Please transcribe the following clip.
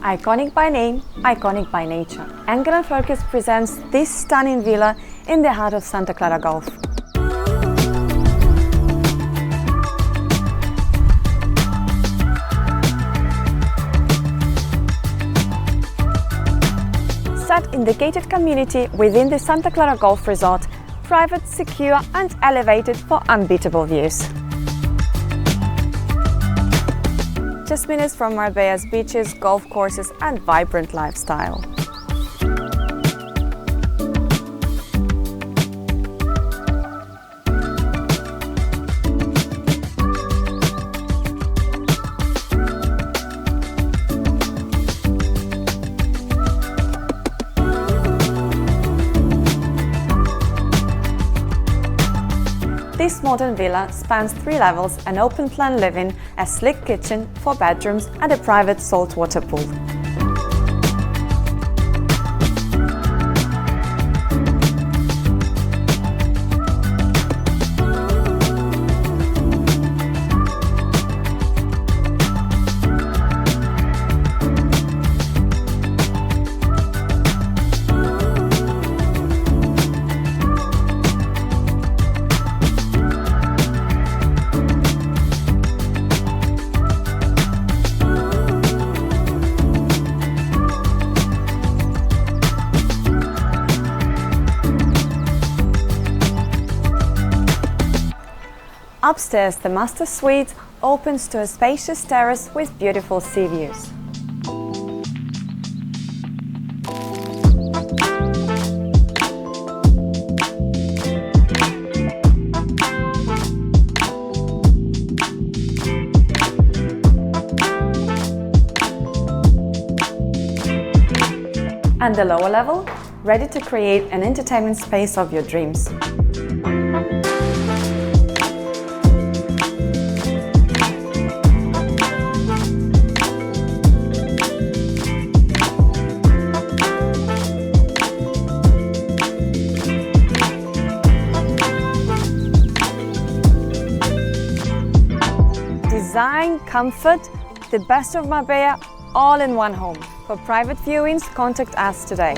Iconic by name, iconic by nature. Engel Völkers presents this stunning villa in the heart of Santa Clara Golf. Set in the gated community within the Santa Clara Golf Resort, private, secure and elevated for unbeatable views. Just minutes from Marbella's beaches, golf courses and vibrant lifestyle. This modern villa spans 3 levels, an open-plan living, a slick kitchen, 4 bedrooms and a private saltwater pool. Upstairs, the master suite opens to a spacious terrace with beautiful sea views. And the lower level, ready to create an entertainment space of your dreams. Design, comfort, the best of Marbella, all in one home. For private viewings, contact us today.